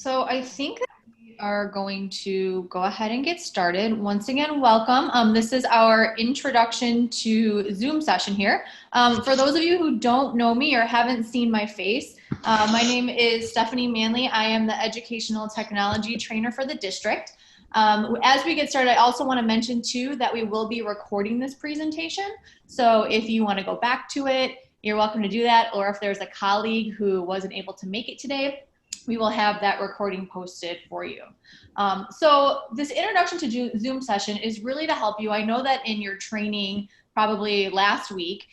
So I think that we are going to go ahead and get started. Once again, welcome. This is our introduction to Zoom session here. For those of you who don't know me or haven't seen my face, my name is Stephanie Manley. I am the educational technology trainer for the district. As we get started, I also want to mention too that we will be recording this presentation. So if you want to go back to it, you're welcome to do that. Or if there's a colleague who wasn't able to make it today, we will have that recording posted for you. So this introduction to Zoom session is really to help you. I know that in your training probably last week,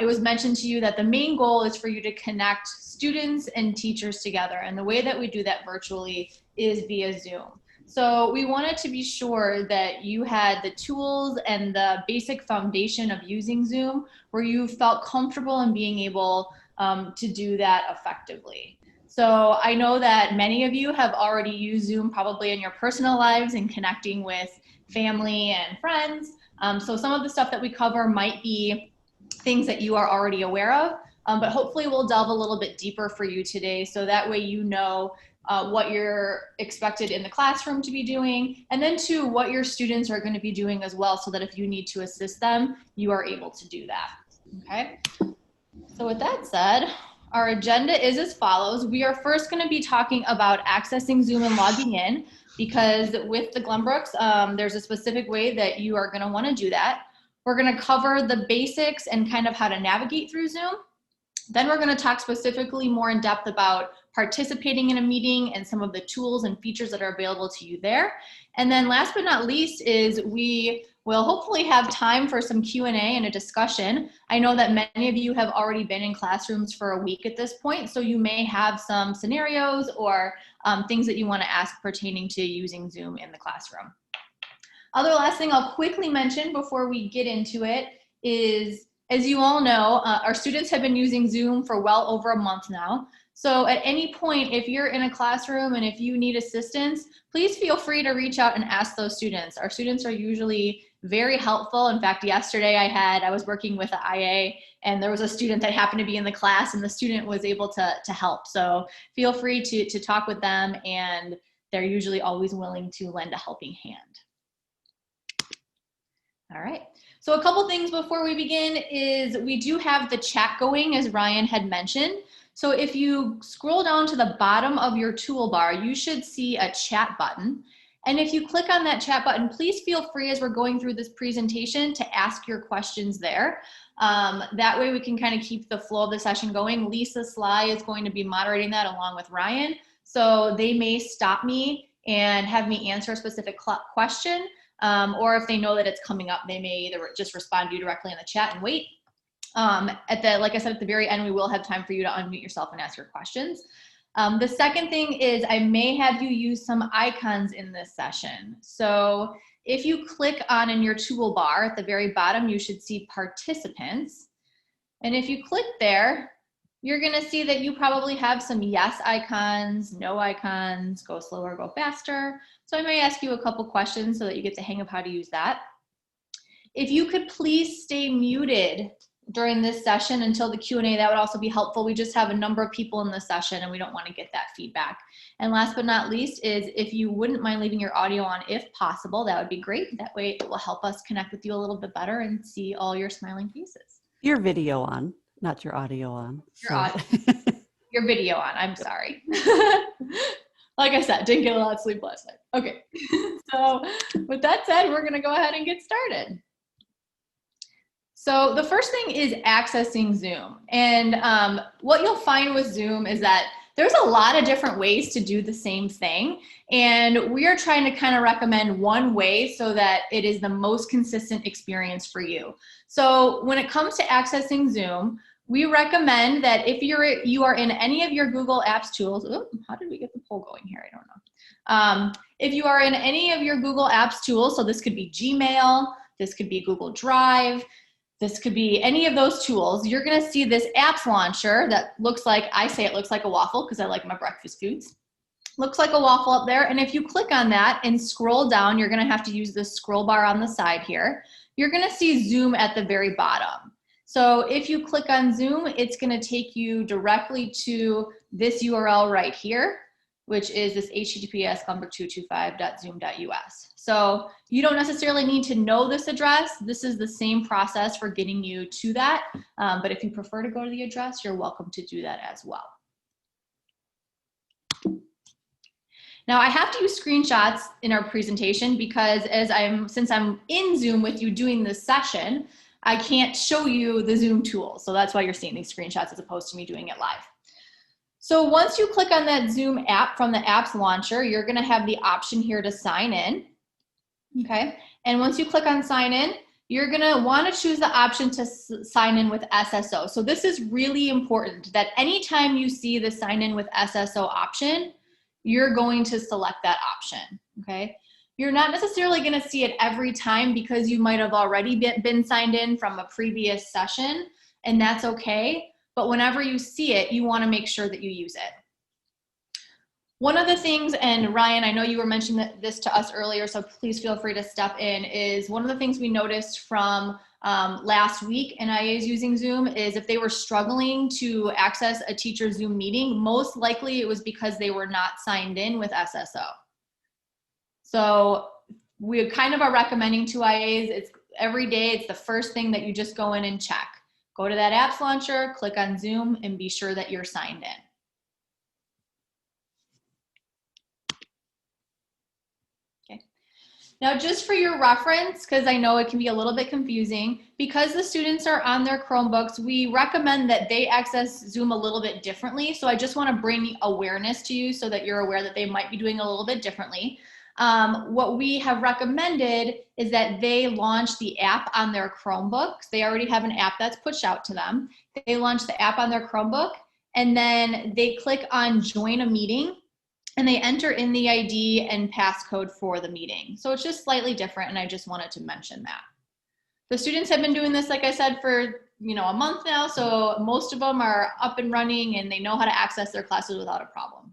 it was mentioned to you that the main goal is for you to connect students and teachers together. And the way that we do that virtually is via Zoom. So we wanted to be sure that you had the tools and the basic foundation of using Zoom where you felt comfortable in being able to do that effectively. So I know that many of you have already used Zoom probably in your personal lives and connecting with family and friends. So some of the stuff that we cover might be things that you are already aware of, but hopefully we'll delve a little bit deeper for you today so that way you know what you're expected in the classroom to be doing, and then too, what your students are going to be doing as well, so that if you need to assist them, you are able to do that. Okay. So with that said, our agenda is as follows. We are first going to be talking about accessing Zoom and logging in, because with the Glenbrooks, there's a specific way that you are going to want to do that. We're going to cover the basics and kind of how to navigate through Zoom. Then we're going to talk specifically more in depth about participating in a meeting and some of the tools and features that are available to you there. And then last but not least is we will hopefully have time for some Q&A and a discussion. I know that many of you have already been in classrooms for a week at this point, so you may have some scenarios or things that you want to ask pertaining to using Zoom in the classroom. Other last thing I'll quickly mention before we get into it is, as you all know, our students have been using Zoom for well over a month now. So at any point, if you're in a classroom and if you need assistance, please feel free to reach out and ask those students. Our students are usually very helpful. In fact, yesterday I was working with an IA and there was a student that happened to be in the class and the student was able to help. So feel free to talk with them, and they're usually always willing to lend a helping hand. All right. So a couple things before we begin is we do have the chat going, as Ryan had mentioned. So if you scroll down to the bottom of your toolbar, you should see a chat button. And if you click on that chat button, please feel free as we're going through this presentation to ask your questions there. That way we can kind of keep the flow of the session going. Lisa Sly is going to be moderating that along with Ryan. So they may stop me and have me answer a specific question. Or if they know that it's coming up, they may either just respond to you directly in the chat and wait. Like I said, at the very end, we will have time for you to unmute yourself and ask your questions. The second thing is I may have you use some icons in this session. So if you click on in your toolbar at the very bottom, you should see participants. And if you click there, you're going to see that you probably have some yes icons, no icons, go slower, go faster. So I may ask you a couple questions so that you get the hang of how to use that. If you could please stay muted during this session until the Q&A, that would also be helpful. We just have a number of people in the session and we don't want to get that feedback. And last but not least is if you wouldn't mind leaving your audio on if possible, that would be great. That way it will help us connect with you a little bit better and see all your smiling faces. Your video on, not your audio on. Your video on, I'm sorry. Like I said, didn't get a lot of sleep last night. Okay, so with that said, we're gonna go ahead and get started. So the first thing is accessing Zoom. And what you'll find with Zoom is that there's a lot of different ways to do the same thing. And we are trying to kind of recommend one way so that it is the most consistent experience for you. So when it comes to accessing Zoom, we recommend that if you are in any of your Google Apps tools, how did we get the poll going here? I don't know. If you are in any of your Google Apps tools, so this could be Gmail, this could be Google Drive, this could be any of those tools, you're gonna see this apps launcher that looks like, I say it looks like a waffle because I like my breakfast foods. Looks like a waffle up there, and if you click on that and scroll down, you're gonna have to use this scroll bar on the side here. You're gonna see Zoom at the very bottom. So if you click on Zoom, it's gonna take you directly to this URL right here. which is this https://225.zoom.us. So you don't necessarily need to know this address. This is the same process for getting you to that. But if you prefer to go to the address, you're welcome to do that as well. Now I have to use screenshots in our presentation because since I'm in Zoom with you doing this session, I can't show you the Zoom tool. So that's why you're seeing these screenshots as opposed to me doing it live. So once you click on that Zoom app from the apps launcher, you're gonna have the option here to sign in, okay? And once you click on sign in, you're gonna wanna choose the option to sign in with SSO. So this is really important that anytime you see the sign in with SSO option, you're going to select that option, okay? You're not necessarily gonna see it every time because you might have already been signed in from a previous session, and that's okay. But whenever you see it, you wanna make sure that you use it. One of the things, and Ryan, I know you were mentioning this to us earlier, so please feel free to step in, is one of the things we noticed from last week in IAs using Zoom is if they were struggling to access a teacher Zoom meeting, most likely it was because they were not signed in with SSO. So we kind of are recommending to IAs, it's every day, it's the first thing that you just go in and check. Go to that apps launcher, click on Zoom, and be sure that you're signed in. Now, just for your reference, because I know it can be a little bit confusing, because the students are on their Chromebooks, we recommend that they access Zoom a little bit differently. So I just want to bring awareness to you so that you're aware that they might be doing a little bit differently. What we have recommended is that they launch the app on their Chromebooks. They already have an app that's pushed out to them. They launch the app on their Chromebook, and then they click on join a meeting, and they enter in the ID and passcode for the meeting. So it's just slightly different, and I just wanted to mention that. The students have been doing this, like I said, for a month now, so most of them are up and running and they know how to access their classes without a problem.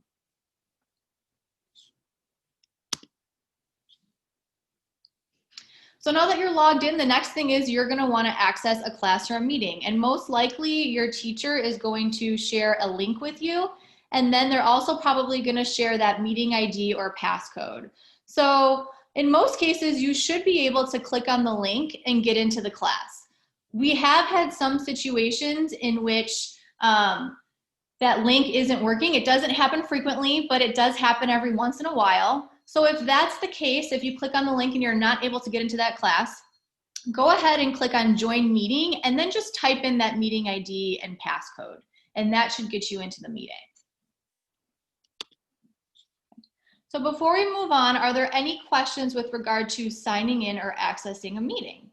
So now that you're logged in, the next thing is you're gonna wanna access a classroom meeting, and most likely your teacher is going to share a link with you. And then they're also probably gonna share that meeting ID or passcode. So in most cases, you should be able to click on the link and get into the class. We have had some situations in which that link isn't working. It doesn't happen frequently, but it does happen every once in a while. So if that's the case, if you click on the link and you're not able to get into that class, go ahead and click on join meeting and then just type in that meeting ID and passcode. And that should get you into the meeting. So before we move on, are there any questions with regard to signing in or accessing a meeting?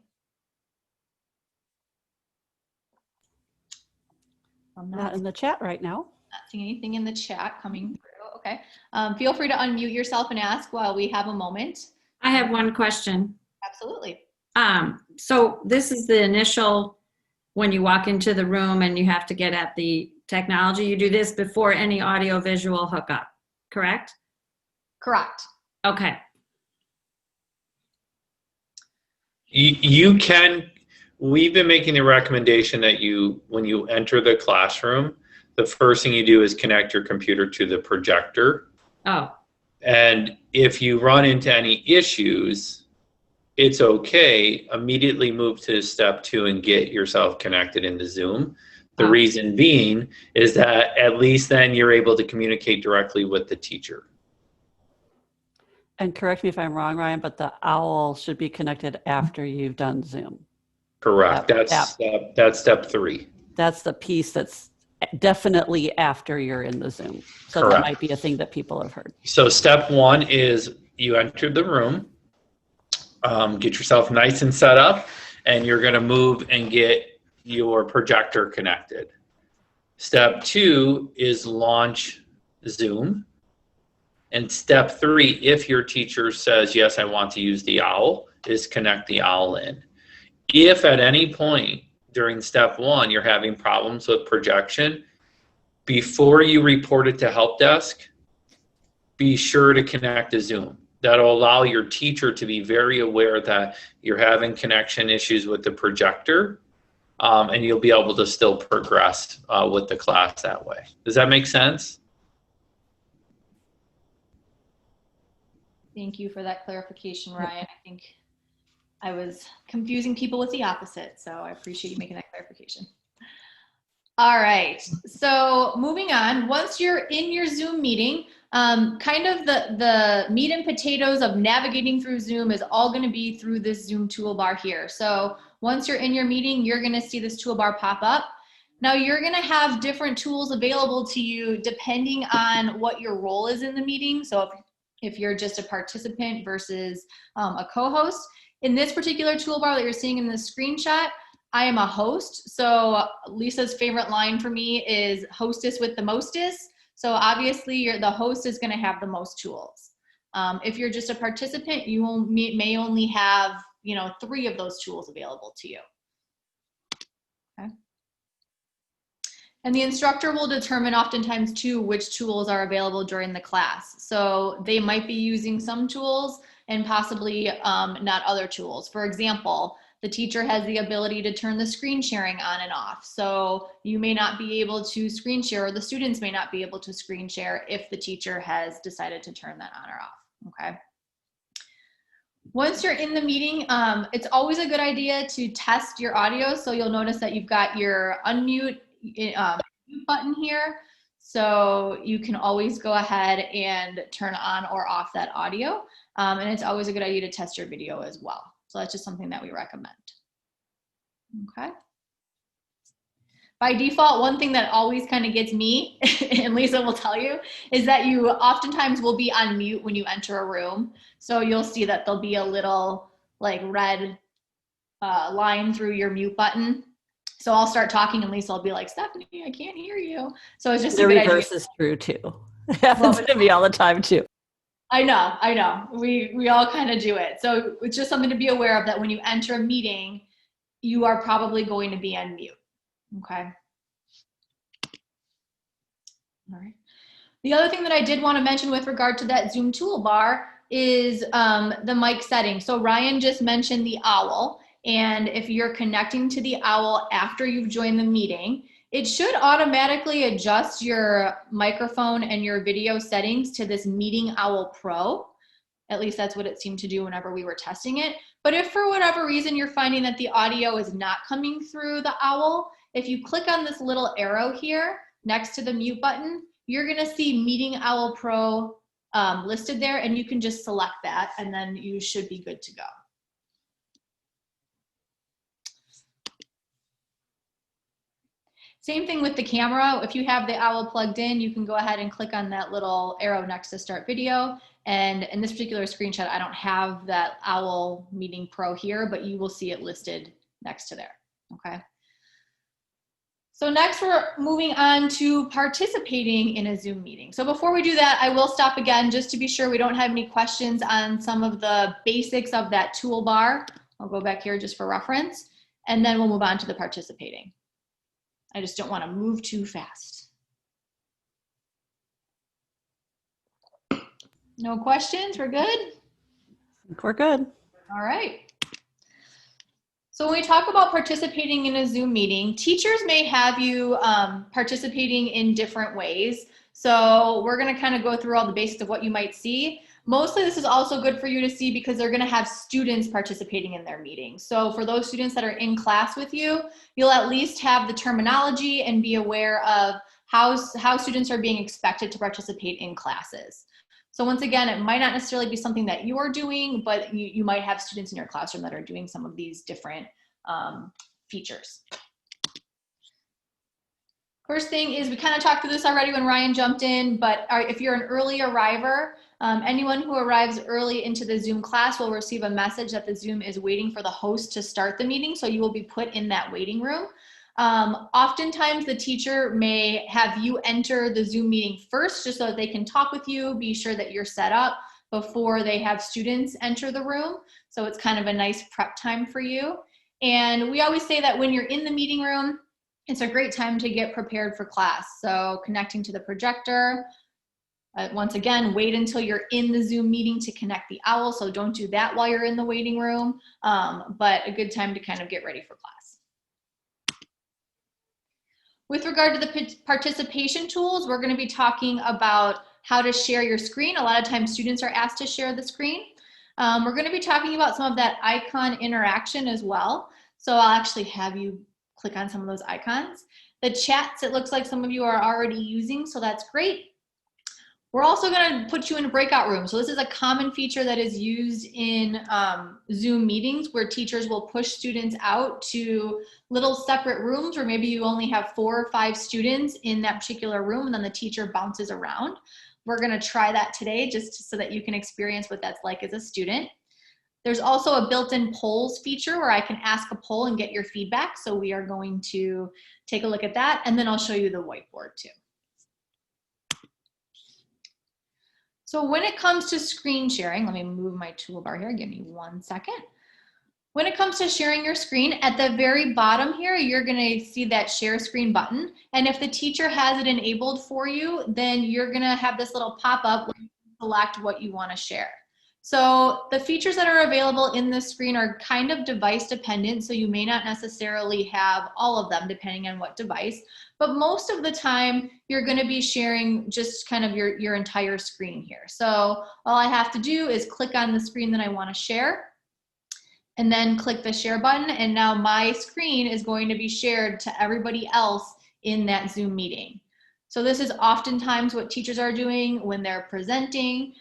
I'm Not in the chat right now. Not seeing anything in the chat coming through. Okay. Feel free to unmute yourself and ask while we have a moment. I have one question. Absolutely. So this is the initial, when you walk into the room and you have to get at the technology, you do this before any audio visual hookup, correct? Correct. Okay. You can, we've been making the recommendation that when you enter the classroom, the first thing you do is connect your computer to the projector. Oh. And if you run into any issues, it's okay. Immediately move to step 2 and get yourself connected into Zoom. The reason being is that at least then you're able to communicate directly with the teacher. And correct me if I'm wrong, Ryan, but the OWL should be connected after you've done Zoom. Correct. That's step 3. That's the piece that's definitely after you're in the Zoom. So Correct. That might be a thing that people have heard. So step 1 is you entered the room, get yourself nice and set up, and you're going to move and get your projector connected. Step 2 is launch Zoom. And step 3, if your teacher says, yes, I want to use the OWL, is connect the OWL in. If at any point during step 1 you're having problems with projection, before you report it to help desk, be sure to connect to Zoom. That'll allow your teacher to be very aware that you're having connection issues with the projector, and you'll be able to still progress with the class that way. Does that make sense? Thank you for that clarification, Ryan. I think I was confusing people with the opposite, so I appreciate you making that clarification. All right, so moving on, once you're in your Zoom meeting, kind of the meat and potatoes of navigating through Zoom is all going to be through this Zoom toolbar here. So once you're in your meeting, you're going to see this toolbar pop up. Now you're going to have different tools available to you depending on what your role is in the meeting. So if you're just a participant versus a co-host, in this particular toolbar that you're seeing in this screenshot, I am a host. So Lisa's favorite line for me is hostess with the mostest. So obviously the host is going to have the most tools. If you're just a participant, you may only have, 3 of those tools available to you. Okay. And the instructor will determine oftentimes too which tools are available during the class. So they might be using some tools and possibly not other tools. For example, the teacher has the ability to turn the screen sharing on and off. So you may not be able to screen share, or the students may not be able to screen share if the teacher has decided to turn that on or off, okay? Once you're in the meeting, it's always a good idea to test your audio. So you'll notice that you've got your unmute mute button here. So you can always go ahead and turn on or off that audio. And it's always a good idea to test your video as well. So that's just something that we recommend. Okay. By default, one thing that always kind of gets me, and Lisa will tell you, is that you oftentimes will be on mute when you enter a room. So you'll see that there'll be a little like red line through your mute button. So I'll start talking and Lisa will be like, Stephanie, I can't hear you. So it's just the reverse is true too. It happens to me all the time too. I know. We all kind of do it. So it's just something to be aware of, that when you enter a meeting, you are probably going to be on mute. Okay. All right. The other thing that I did want to mention with regard to that Zoom toolbar is the mic setting. So Ryan just mentioned the owl. And if you're connecting to the owl after you've joined the meeting, it should automatically adjust your microphone and your video settings to this Meeting Owl Pro. At least that's what it seemed to do whenever we were testing it. But if for whatever reason you're finding that the audio is not coming through the owl, if you click on this little arrow here next to the mute button, you're going to see Meeting Owl Pro listed there, and you can just select that, and then you should be good to go. Same thing with the camera. If you have the owl plugged in, you can go ahead and click on that little arrow next to start video. And in this particular screenshot, I don't have that Owl Meeting Pro here, but you will see it listed next to there, okay? So next we're moving on to participating in a Zoom meeting. So before we do that, I will stop again just to be sure we don't have any questions on some of the basics of that toolbar. I'll go back here just for reference, and then we'll move on to the participating. I just don't want to move too fast. No questions? We're good? I think we're good. All right. So when we talk about participating in a Zoom meeting, teachers may have you participating in different ways. So we're going to kind of go through all the basics of what you might see. Mostly this is also good for you to see because they're going to have students participating in their meeting. So for those students that are in class with you, you'll at least have the terminology and be aware of how students are being expected to participate in classes. So once again, it might not necessarily be something that you are doing, but you might have students in your classroom that are doing some of these different features. First thing is, we kind of talked through this already when Ryan jumped in, but if you're an early arriver, anyone who arrives early into the Zoom class will receive a message that the Zoom is waiting for the host to start the meeting, so you will be put in that waiting room. Oftentimes the teacher may have you enter the Zoom meeting first just so that they can talk with you, be sure that you're set up before they have students enter the room. So it's kind of a nice prep time for you. And we always say that when you're in the meeting room, it's a great time to get prepared for class. So connecting to the projector, once again, wait until you're in the Zoom meeting to connect the owl. So don't do that while you're in the waiting room, but a good time to kind of get ready for class. With regard to the participation tools, we're going to be talking about how to share your screen. A lot of times students are asked to share the screen. We're going to be talking about some of that icon interaction as well. So I'll actually have you click on some of those icons. The chats, it looks like some of you are already using, so that's great. We're also going to put you in a breakout room. So this is a common feature that is used in Zoom meetings where teachers will push students out to little separate rooms, or maybe you only have 4 or 5 students in that particular room and then the teacher bounces around. We're going to try that today just so that you can experience what that's like as a student. There's also a built-in polls feature where I can ask a poll and get your feedback. So we are going to take a look at that, and then I'll show you the whiteboard too. So when it comes to screen sharing, let me move my toolbar here, give me 1 second. When it comes to sharing your screen, at the very bottom here, you're gonna see that share screen button. And if the teacher has it enabled for you, then you're gonna have this little pop-up where you can select what you wanna share. So the features that are available in this screen are kind of device dependent, so you may not necessarily have all of them depending on what device, but most of the time you're going to be sharing just kind of your entire screen here. So all I have to do is click on the screen that I want to share and then click the share button, and now my screen is going to be shared to everybody else in that Zoom meeting. So this is oftentimes what teachers are doing when they're presenting.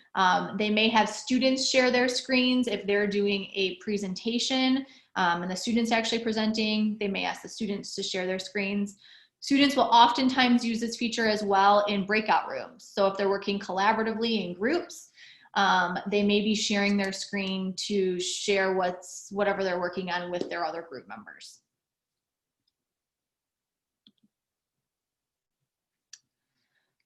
They may have students share their screens if they're doing a presentation and the student's actually presenting. They may ask the students to share their screens. Students will oftentimes use this feature as well in breakout rooms. So if they're working collaboratively in groups, they may be sharing their screen to share whatever they're working on with their other group members.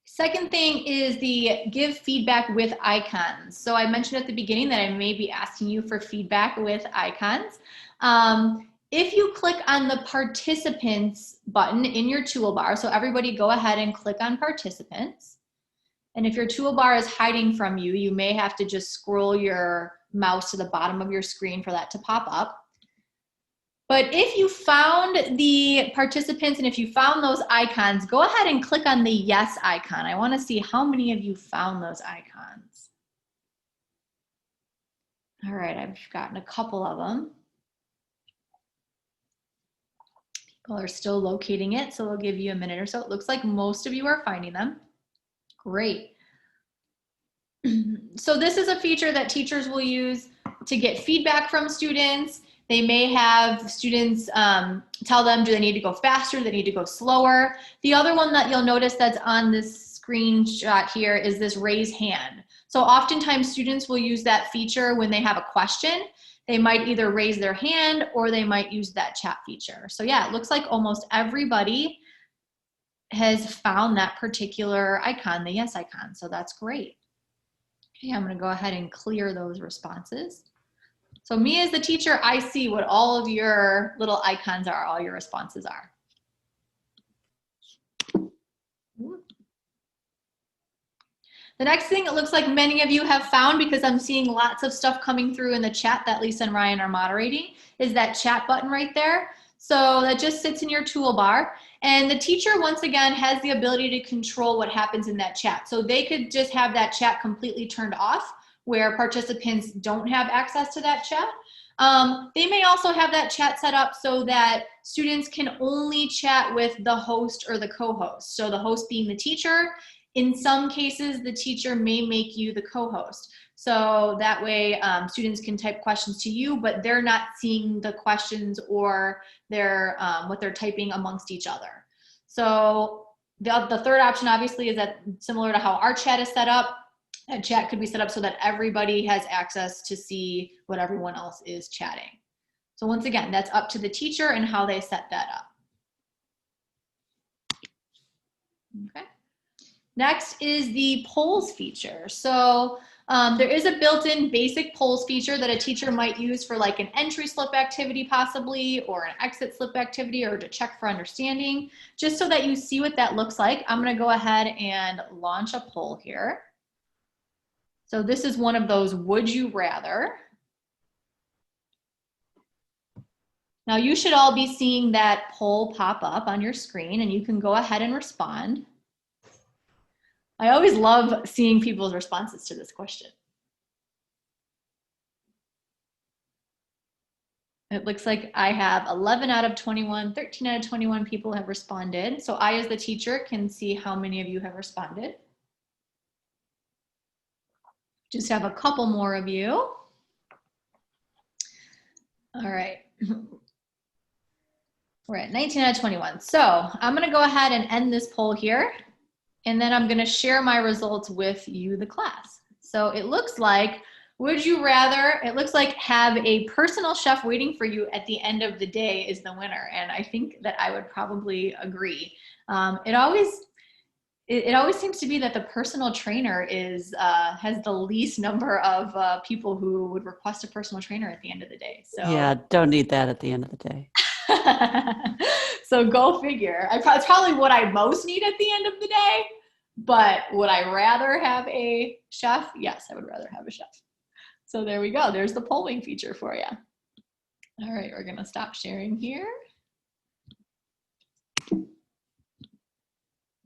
Second thing is the give feedback with icons. So I mentioned at the beginning that I may be asking you for feedback with icons. If you click on the participants button in your toolbar, so everybody go ahead and click on participants. And if your toolbar is hiding from you, you may have to just scroll your mouse to the bottom of your screen for that to pop up. But if you found the participants and if you found those icons, go ahead and click on the yes icon. I want to see how many of you found those icons. All right, I've gotten a couple of them. People are still locating it, so we'll give you a minute or so. It looks like most of you are finding them. Great. So this is a feature that teachers will use to get feedback from students. They may have students tell them, do they need to go faster? Do they need to go slower? The other one that you'll notice that's on this screenshot here is this raise hand. So oftentimes students will use that feature when they have a question. They might either raise their hand or they might use that chat feature. So yeah, it looks like almost everybody has found that particular icon, the yes icon. So that's great. Okay, I'm gonna go ahead and clear those responses. So me as the teacher, I see what all of your little icons are, all your responses are. The next thing it looks like many of you have found, because I'm seeing lots of stuff coming through in the chat that Lisa and Ryan are moderating, is that chat button right there. So that just sits in your toolbar. And the teacher, once again, has the ability to control what happens in that chat. So they could just have that chat completely turned off, where participants don't have access to that chat. They may also have that chat set up so that students can only chat with the host or the co-host. So the host being the teacher. In some cases, the teacher may make you the co-host. So that way students can type questions to you, but they're not seeing the questions or their, what they're typing amongst each other. So the third option obviously is that similar to how our chat is set up, that chat could be set up so that everybody has access to see what everyone else is chatting. So once again, that's up to the teacher and how they set that up. Okay. Next is the polls feature. So there is a built-in basic polls feature that a teacher might use for like an entry slip activity possibly, or an exit slip activity, or to check for understanding. Just so that you see what that looks like, I'm gonna go ahead and launch a poll here. So this is one of those would you rather. Now you should all be seeing that poll pop up on your screen and you can go ahead and respond. I always love seeing people's responses to this question. It looks like I have 11 out of 21, 13 out of 21 people have responded. So I, as the teacher, can see how many of you have responded. Just have a couple more of you. All right. We're at 19 out of 21. So I'm going to go ahead and end this poll here. And then I'm going to share my results with you, the class. So it looks like, would you rather, it looks like have a personal chef waiting for you at the end of the day is the winner. And I think that I would probably agree. It always seems to be that the personal trainer has the least number of people who would request a personal trainer at the end of the day. So Yeah, don't need that at the end of the day. So go figure. It's probably what I most need at the end of the day. But would I rather have a chef? Yes, I would rather have a chef. So there we go. There's the polling feature for you. All right, we're going to stop sharing here.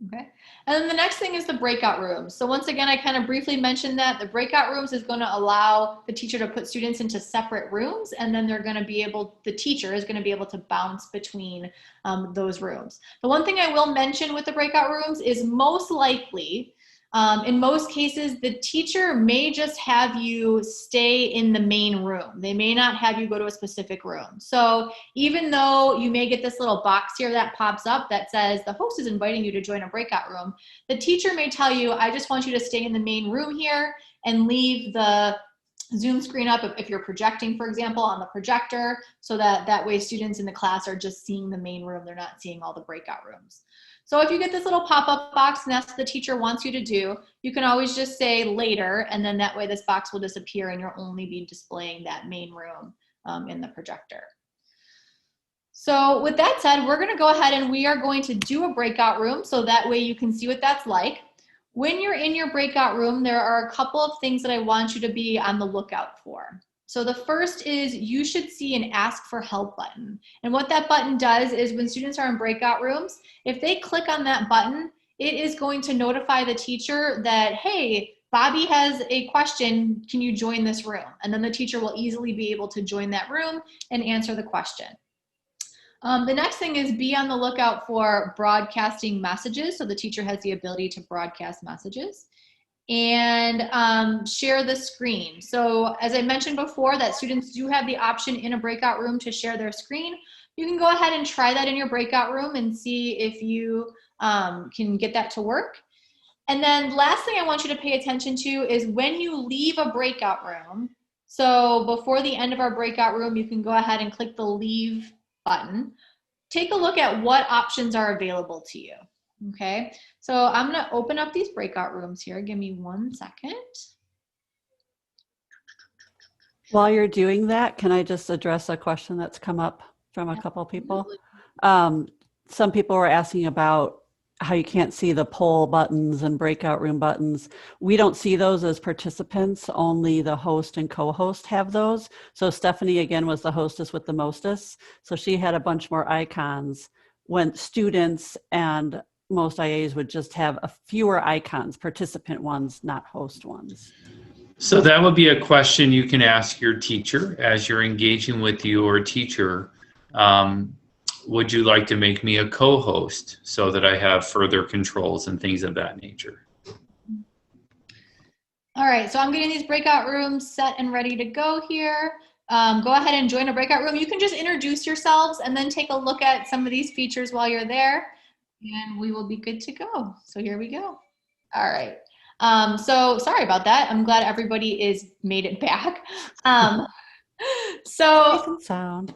Okay. And then the next thing is the breakout rooms. So once again, I kind of briefly mentioned that the breakout rooms is going to allow the teacher to put students into separate rooms, and then they're going to be able, the teacher is going to be able to bounce between those rooms. The one thing I will mention with the breakout rooms is most likely, in most cases, the teacher may just have you stay in the main room. They may not have you go to a specific room. So even though you may get this little box here that pops up that says the host is inviting you to join a breakout room, the teacher may tell you, I just want you to stay in the main room here and leave the Zoom screen up if you're projecting, for example, on the projector, so that way students in the class are just seeing the main room. They're not seeing all the breakout rooms. So if you get this little pop-up box and that's what the teacher wants you to do, you can always just say later, and then that way this box will disappear and you'll only be displaying that main room in the projector. So with that said, we're going to go ahead and we are going to do a breakout room so that way you can see what that's like. When you're in your breakout room, there are a couple of things that I want you to be on the lookout for. So the first is you should see an ask for help button. And what that button does is when students are in breakout rooms, if they click on that button, it is going to notify the teacher that, hey, Bobby has a question, can you join this room? And then the teacher will easily be able to join that room and answer the question. The next thing is be on the lookout for broadcasting messages. So the teacher has the ability to broadcast messages. And share the screen. So as I mentioned before, that students do have the option in a breakout room to share their screen. You can go ahead and try that in your breakout room and see if you can get that to work. And then last thing I want you to pay attention to is when you leave a breakout room. So before the end of our breakout room, you can go ahead and click the leave button. Take a look at what options are available to you. Okay, so I'm going to open up these breakout rooms here. Give me 1 second. While you're doing that, can I just address a question that's come up from a couple people? Some people were asking about how you can't see the poll buttons and breakout room buttons. We don't see those as participants, only the host and co-host have those. So Stephanie, again, was the hostess with the mostest. So she had a bunch more icons when students and most IAs would just have a fewer icons, participant ones, not host ones. So that would be a question you can ask your teacher as you're engaging with your teacher. Would you like to make me a co-host so that I have further controls and things of that nature? All right, so I'm getting these breakout rooms set and ready to go here. Go ahead and join a breakout room. You can just introduce yourselves and then take a look at some of these features while you're there. And we will be good to go. So here we go. All right. So sorry about that. I'm glad everybody is made it back. So sound.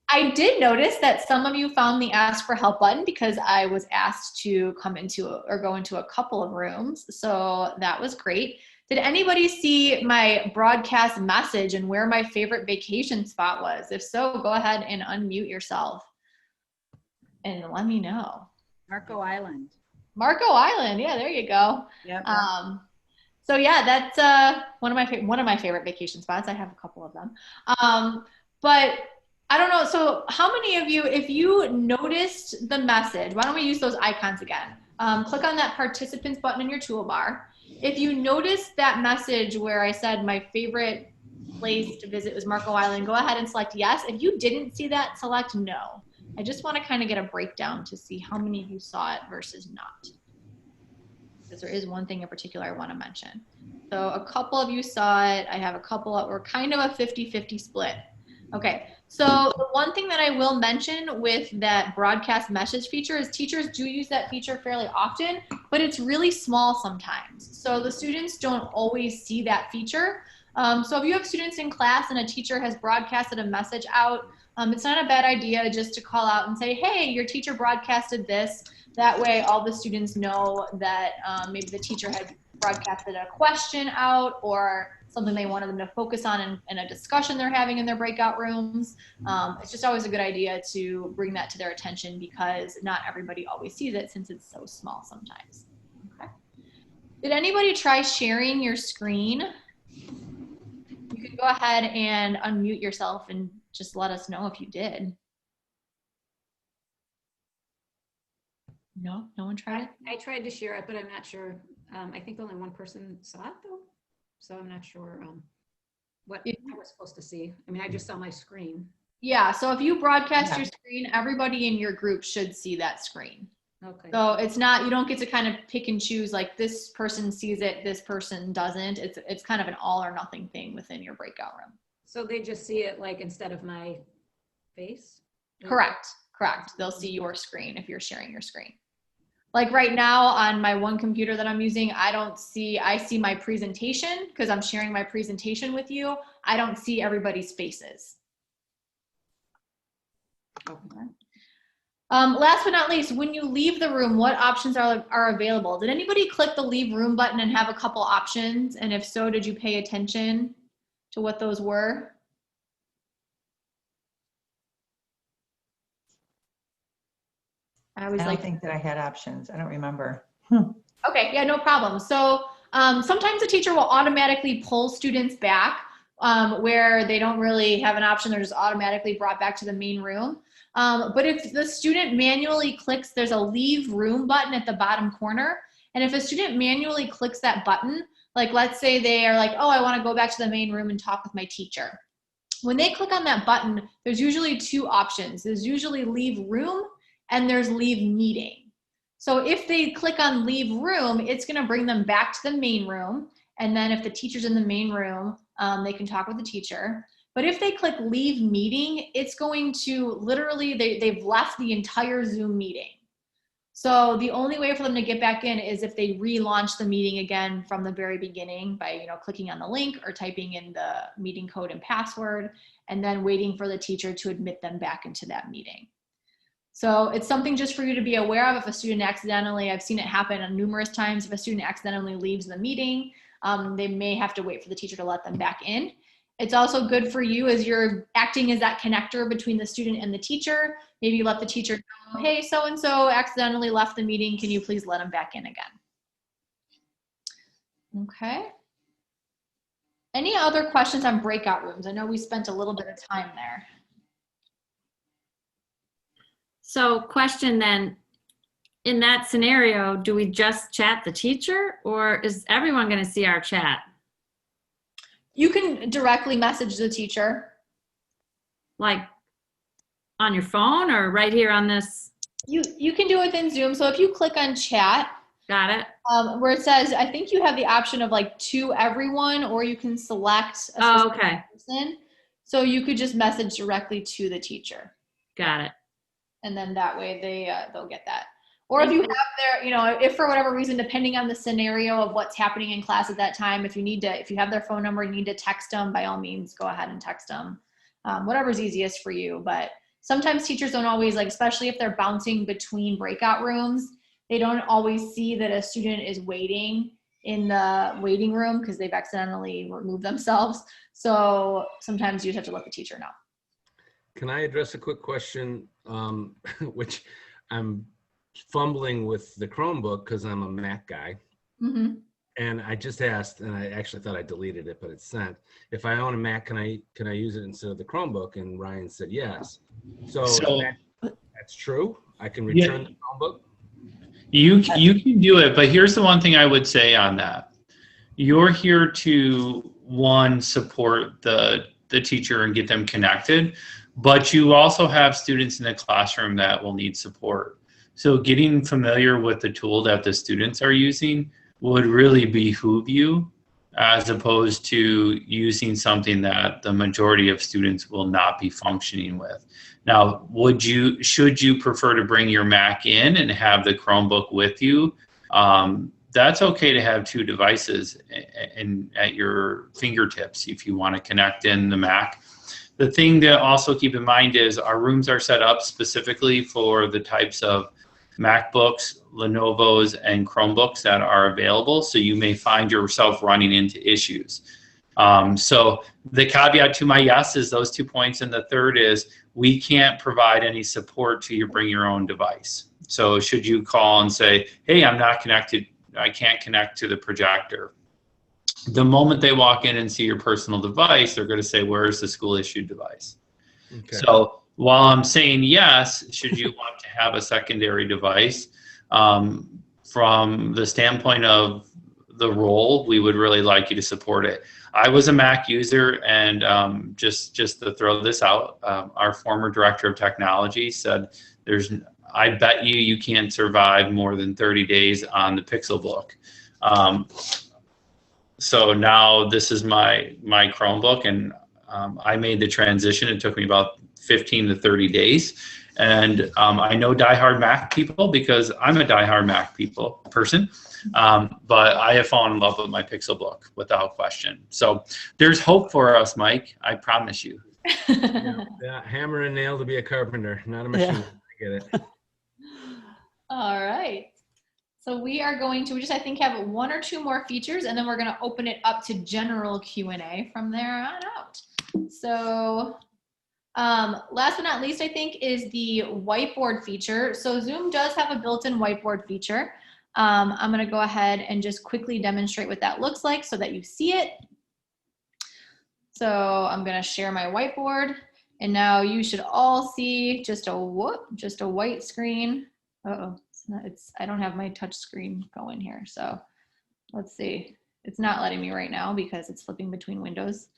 I did notice that some of you found the ask for help button because I was asked to come into or go into a couple of rooms. So that was great. Did anybody see my broadcast message and where my favorite vacation spot was? If so, go ahead and unmute yourself and let me know. Marco Island. Marco Island, yeah, there you go. Yep. So yeah, that's one of my favorite vacation spots. I have a couple of them, but I don't know. So how many of you, if you noticed the message, why don't we use those icons again? click on that participants button in your toolbar. If you notice that message where I said my favorite place to visit was Marco Island, go ahead and select yes. If you didn't see that, select no. I just want to kind of get a breakdown to see how many of you saw it versus not. Because there is one thing in particular I want to mention. So a couple of you saw it. I have a couple of, we're kind of a 50-50 split. Okay, so the one thing that I will mention with that broadcast message feature is teachers do use that feature fairly often, but it's really small sometimes. So the students don't always see that feature. So if you have students in class and a teacher has broadcasted a message out, it's not a bad idea just to call out and say, hey, your teacher broadcasted this. That way all the students know that maybe the teacher had broadcasted a question out or something they wanted them to focus on in a discussion they're having in their breakout rooms. It's just always a good idea to bring that to their attention because not everybody always sees it since it's so small sometimes. Okay. Did anybody try sharing your screen? You can go ahead and unmute yourself and just let us know if you did. No, no one tried it? I tried to share it, but I'm not sure. I think only one person saw it though. So I'm not sure what I was supposed to see. I mean, I just saw my screen. Yeah, so if you broadcast your screen, everybody in your group should see that screen. Okay. So it's not, you don't get to kind of pick and choose like this person sees it, this person doesn't. It's kind of an all or nothing thing within your breakout room. So they just see it like instead of my face? Correct, correct. They'll see your screen if you're sharing your screen. Like right now on my one computer that I'm using, I see my presentation because I'm sharing my presentation with you. I don't see everybody's faces. Okay. Last but not least, when you leave the room, what options are available? Did anybody click the leave room button and have a couple options? And if so, did you pay attention to what those were? I don't think that I had options. I don't remember. Okay, yeah, no problem. So sometimes the teacher will automatically pull students back where they don't really have an option. They're just automatically brought back to the main room. But if the student manually clicks, there's a leave room button at the bottom corner. And if a student manually clicks that button, like let's say they are like, oh, I want to go back to the main room and talk with my teacher. When they click on that button, there's usually two options. There's usually leave room and there's leave meeting. So if they click on leave room, it's going to bring them back to the main room. And then if the teacher's in the main room, they can talk with the teacher. But if they click leave meeting, it's going to literally, they've left the entire Zoom meeting. So the only way for them to get back in is if they relaunch the meeting again from the very beginning by, clicking on the link or typing in the meeting code and password, and then waiting for the teacher to admit them back into that meeting. So it's something just for you to be aware of if a student accidentally, I've seen it happen numerous times, if a student accidentally leaves the meeting, they may have to wait for the teacher to let them back in. It's also good for you as you're acting as that connector between the student and the teacher. Maybe you let the teacher know, hey, so-and-so accidentally left the meeting. Can you please let them back in again? Okay. Any other questions on breakout rooms? I know we spent a little bit of time there. So question then, in that scenario, do we just chat the teacher or is everyone going to see our chat? You can directly message the teacher. Like on your phone or right here on this? You can do it within Zoom. So if you click on chat, Got it. Where it says, I think you have the option of like to everyone, or you can select a Oh, specific okay. person. So you could just message directly to the teacher. Got it. And then that way they'll get that. Or if you have their, if for whatever reason, depending on the scenario of what's happening in class at that time, if you have their phone number, you need to text them, by all means, go ahead and text them. Whatever's easiest for you. But sometimes teachers don't always, like, especially if they're bouncing between breakout rooms, they don't always see that a student is waiting in the waiting room because they've accidentally removed themselves. So sometimes you just have to let the teacher know. Can I address a quick question, which I'm fumbling with the Chromebook because I'm a Mac guy. Mm-hmm. And I just asked, and I actually thought I deleted it, but it's sent. If I own a Mac, can I use it instead of the Chromebook? And Ryan said yes. So that's true. I can return the Chromebook. You can do it, but here's the one thing I would say on that. You're here to, one, support the teacher and get them connected, but you also have students in the classroom that will need support. So getting familiar with the tool that the students are using would really behoove you, as opposed to using something that the majority of students will not be functioning with. Now, should you prefer to bring your Mac in and have the Chromebook with you? That's okay to have two devices at your fingertips if you want to connect in the Mac. The thing to also keep in mind is our rooms are set up specifically for the types of MacBooks, Lenovo's, and Chromebooks that are available, so you may find yourself running into issues. So the caveat to my yes is those 2 points, and the third is we can't provide any support to you bring your own device. So should you call and say, hey, I'm not connected, I can't connect to the projector, the moment they walk in and see your personal device, they're going to say, where's the school issued device? Okay. So while I'm saying yes, should you want to have a secondary device, from the standpoint of the role, we would really like you to support it. I was a Mac user, and just to throw this out, our former director of technology said, I bet you can't survive more than 30 days on the Pixelbook. So now this is my Chromebook, and I made the transition. It took me about 15 to 30 days. And I know diehard Mac people because I'm a diehard Mac person. But I have fallen in love with my Pixelbook without question. So there's hope for us, Mike. I promise you. Yeah, hammer and nail to be a carpenter, not a machine. Yeah. I get it. All right. So we are going to just, I think, have one or two more features, and then we're going to open it up to general Q&A from there on out. So last but not least, I think, is the whiteboard feature. So Zoom does have a built-in whiteboard feature. I'm going to go ahead and just quickly demonstrate what that looks like so that you see it. So I'm going to share my whiteboard, and now you should all see just a white screen. Uh-oh, I don't have my touch screen going here. So let's see. It's not letting me right now because it's flipping between windows.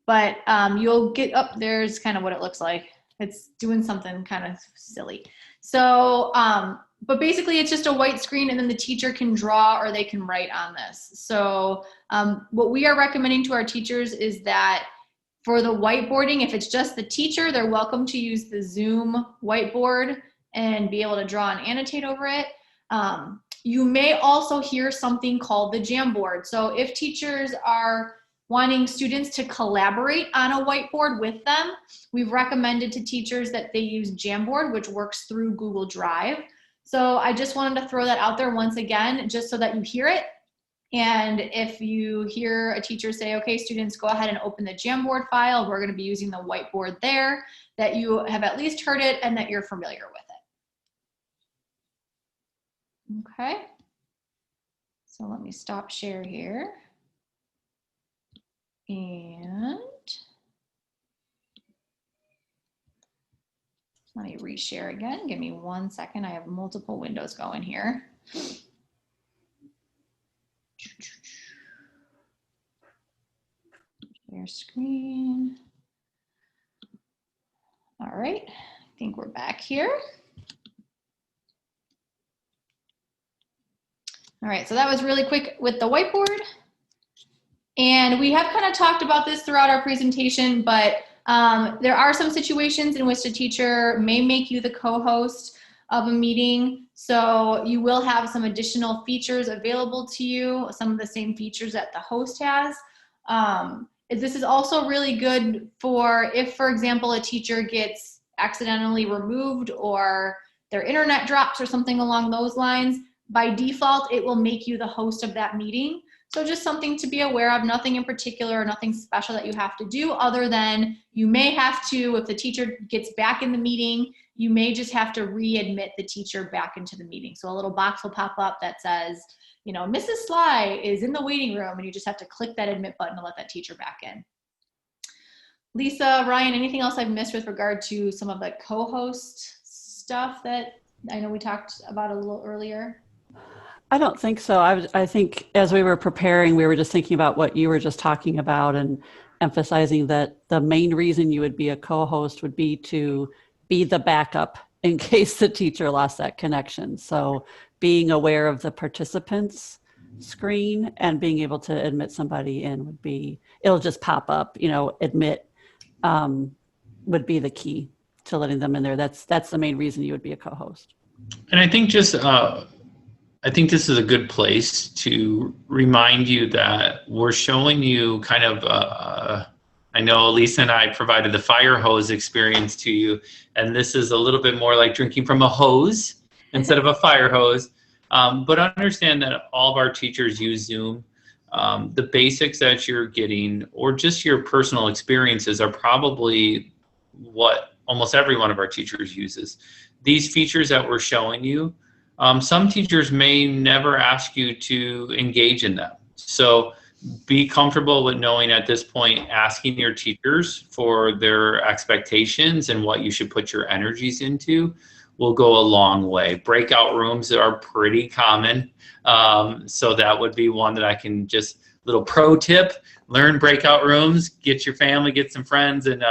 But you'll get up, there's kind of what it looks like. It's doing something kind of silly. So, but basically it's just a white screen, and then the teacher can draw or they can write on this. So what we are recommending to our teachers is that for the whiteboarding, if it's just the teacher, they're welcome to use the Zoom whiteboard and be able to draw and annotate over it. You may also hear something called the Jamboard. So if teachers are wanting students to collaborate on a whiteboard with them, we've recommended to teachers that they use Jamboard, which works through Google Drive. So I just wanted to throw that out there once again, just so that you hear it. And if you hear a teacher say, okay, students, go ahead and open the Jamboard file, we're going to be using the whiteboard there, that you have at least heard it and that you're familiar with it. Okay. So let me stop share here. And let me reshare again. Give me 1 second. I have multiple windows going here. Share screen. All right, I think we're back here. All right, so that was really quick with the whiteboard. And we have kind of talked about this throughout our presentation, but there are some situations in which the teacher may make you the co-host of a meeting. So you will have some additional features available to you, some of the same features that the host has. This is also really good for if, for example, a teacher gets accidentally removed or their internet drops or something along those lines. By default, it will make you the host of that meeting. So just something to be aware of, nothing in particular, nothing special that you have to do other than you may have to, if the teacher gets back in the meeting, you may just have to readmit the teacher back into the meeting. So a little box will pop up that says, you know, Mrs. Sly is in the waiting room, and you just have to click that admit button to let that teacher back in. Lisa, Ryan, anything else I've missed with regard to some of the co-host stuff that I know we talked about a little earlier? I don't think so. I think as we were preparing, we were just thinking about what you were just talking about and emphasizing that the main reason you would be a co-host would be to be the backup in case the teacher lost that connection. So being aware of the participants screen and being able to admit somebody in would be, it'll just pop up, admit would be the key to letting them in there. That's the main reason you would be a co-host. And I think I think this is a good place to remind you that we're showing you kind of, I know Lisa and I provided the fire hose experience to you, and this is a little bit more like drinking from a hose instead of a fire hose. But understand that all of our teachers use Zoom. The basics that you're getting, or just your personal experiences, are probably what almost every one of our teachers uses. These features that we're showing you, some teachers may never ask you to engage in them. So be comfortable with knowing at this point, asking your teachers for their expectations and what you should put your energies into will go a long way. Breakout rooms are pretty common. So that would be one that I can just, little pro tip, learn breakout rooms, get your family, get some friends, and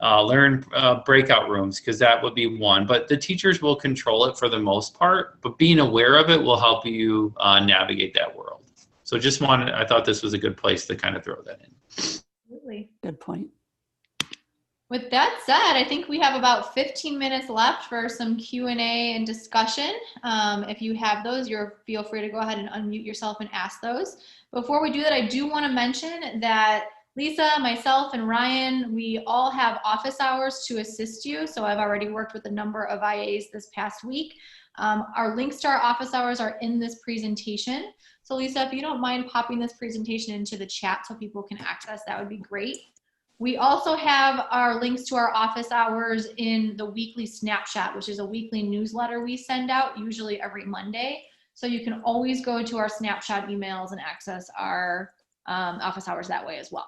learn breakout rooms, because that would be one. But the teachers will control it for the most part, but being aware of it will help you navigate that world. So just I thought this was a good place to kind of throw that in. Absolutely. Good point. With that said, I think we have about 15 minutes left for some Q&A and discussion. If you have those, feel free to go ahead and unmute yourself and ask those. Before we do that, I do want to mention that Lisa, myself, and Ryan, we all have office hours to assist you. So I've already worked with a number of IAs this past week. Our links to our office hours are in this presentation. So Lisa, if you don't mind popping this presentation into the chat so people can access, that would be great. We also have our links to our office hours in the weekly snapshot, which is a weekly newsletter we send out, usually every Monday. So you can always go to our snapshot emails and access our office hours that way as well.